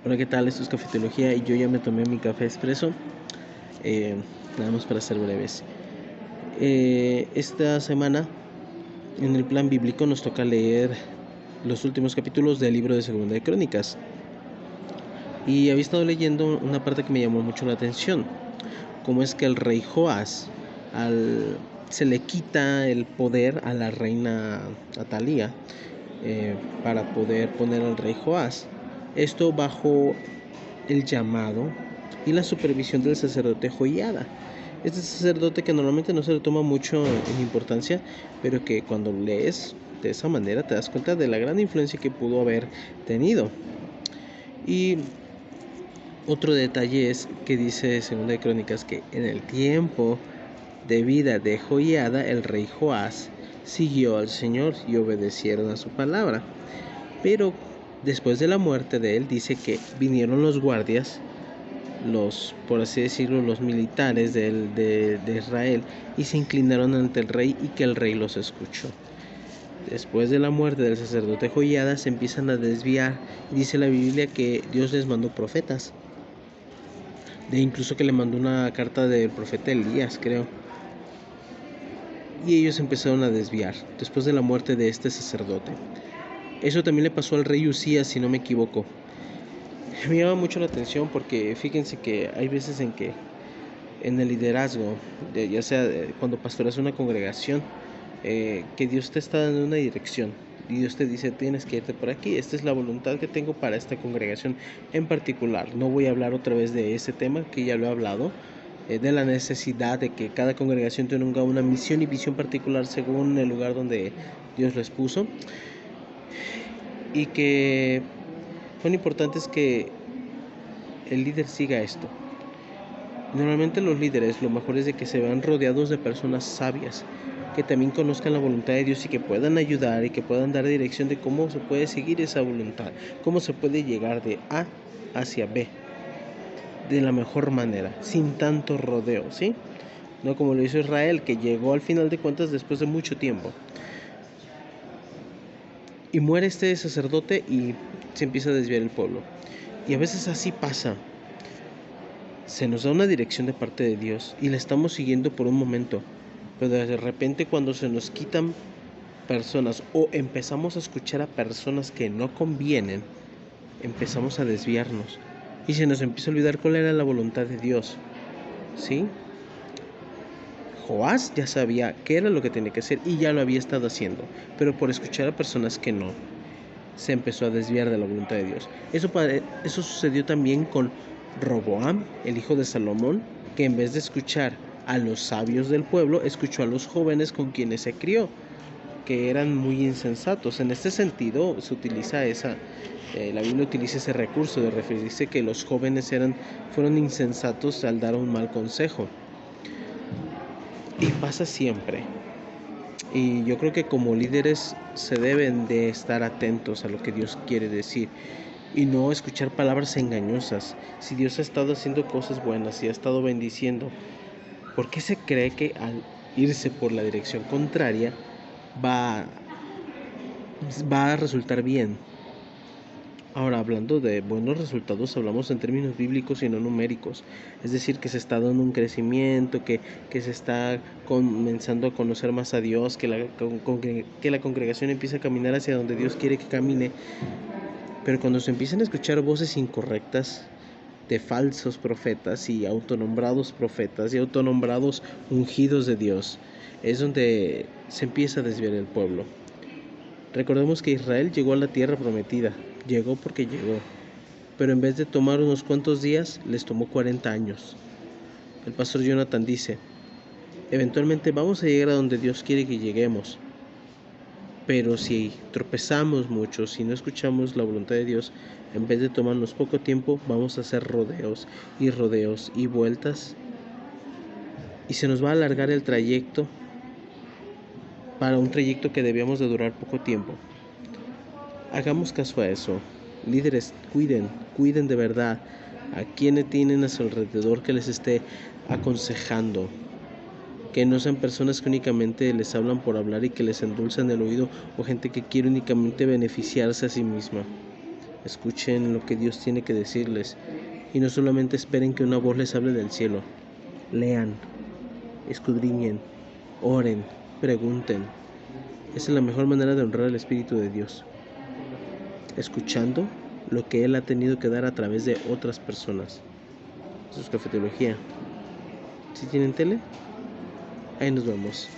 Hola, ¿qué tal? Esto es Cafeteología y yo ya me tomé mi café expreso. Nada más para ser breves. Esta semana, en el plan bíblico, nos toca leer los últimos capítulos del libro de Segunda de Crónicas. Y había estado leyendo una parte que me llamó mucho la atención. Cómo es que el rey Joás, se le quita el poder a la reina Atalía para poder poner al rey Joás. Esto bajo el llamado y la supervisión del sacerdote Joiada. Este sacerdote que normalmente no se le toma mucho en importancia, pero que cuando lees de esa manera te das cuenta de la gran influencia que pudo haber tenido. Y otro detalle es que dice Segunda de Crónicas que en el tiempo de vida de Joiada, el rey Joás siguió al Señor y obedecieron a su palabra. Pero después de la muerte de él, dice que vinieron los guardias, por así decirlo, los militares de Israel, y se inclinaron ante el rey y que el rey los escuchó. Después de la muerte del sacerdote Joiada se empiezan a desviar y dice la Biblia que Dios les mandó profetas, incluso que le mandó una carta del profeta Elías, creo, y ellos empezaron a desviar después de la muerte de este sacerdote. Eso también le pasó al rey Usías, si no me equivoco. Me llama mucho la atención porque fíjense que hay veces en que en el liderazgo, ya sea cuando pastoreas una congregación, que Dios te está dando una dirección y Dios te dice tienes que irte por aquí, esta es la voluntad que tengo para esta congregación en particular. No voy a hablar otra vez de ese tema que ya lo he hablado, de la necesidad de que cada congregación tenga una misión y visión particular según el lugar donde Dios les puso, y que lo importante es que el líder siga esto. Normalmente los líderes, lo mejor es de que se vean rodeados de personas sabias, que también conozcan la voluntad de Dios y que puedan ayudar y que puedan dar dirección de cómo se puede seguir esa voluntad, cómo se puede llegar de A hacia B de la mejor manera, sin tanto rodeo, ¿sí? No como lo hizo Israel, que llegó al final de cuentas después de mucho tiempo. Y muere este sacerdote y se empieza a desviar el pueblo. Y a veces así pasa. Se nos da una dirección de parte de Dios y la estamos siguiendo por un momento, pero de repente cuando se nos quitan personas o empezamos a escuchar a personas que no convienen, empezamos a desviarnos y se nos empieza a olvidar cuál era la voluntad de Dios, ¿sí? Joás ya sabía qué era lo que tenía que hacer y ya lo había estado haciendo, pero por escuchar a personas que no, se empezó a desviar de la voluntad de Dios. Eso sucedió también con Roboam, el hijo de Salomón, que en vez de escuchar a los sabios del pueblo, escuchó a los jóvenes con quienes se crió, que eran muy insensatos. En este sentido se utiliza la Biblia utiliza ese recurso de referirse que los jóvenes fueron insensatos al dar un mal consejo. Y pasa siempre. Y yo creo que como líderes se deben de estar atentos a lo que Dios quiere decir y no escuchar palabras engañosas. Si Dios ha estado haciendo cosas buenas y ha estado bendiciendo, ¿por qué se cree que al irse por la dirección contraria va a resultar bien? Ahora, hablando de buenos resultados, hablamos en términos bíblicos y no numéricos. Es decir, que se está dando un crecimiento, que se está comenzando a conocer más a Dios, que la congregación empieza a caminar hacia donde Dios quiere que camine. Pero cuando se empiezan a escuchar voces incorrectas de falsos profetas y autonombrados profetas y autonombrados ungidos de Dios, es donde se empieza a desviar el pueblo. Recordemos que Israel llegó a la tierra prometida, llegó porque llegó, pero en vez de tomar unos cuantos días, les tomó 40 años. El pastor Jonathan dice, eventualmente vamos a llegar a donde Dios quiere que lleguemos, pero si tropezamos mucho, si no escuchamos la voluntad de Dios, en vez de tomarnos poco tiempo, vamos a hacer rodeos y vueltas, y se nos va a alargar el trayecto para un trayecto que debíamos de durar poco tiempo. Hagamos caso a eso. Líderes, cuiden de verdad a quienes tienen a su alrededor que les esté aconsejando. Que no sean personas que únicamente les hablan por hablar y que les endulzan el oído, o gente que quiere únicamente beneficiarse a sí misma. Escuchen lo que Dios tiene que decirles y no solamente esperen que una voz les hable del cielo. Lean, escudriñen, oren, pregunten. Esa es la mejor manera de honrar al Espíritu de Dios, escuchando lo que Él ha tenido que dar a través de otras personas. Eso es cafeteología. Si tienen tele, ahí nos vemos.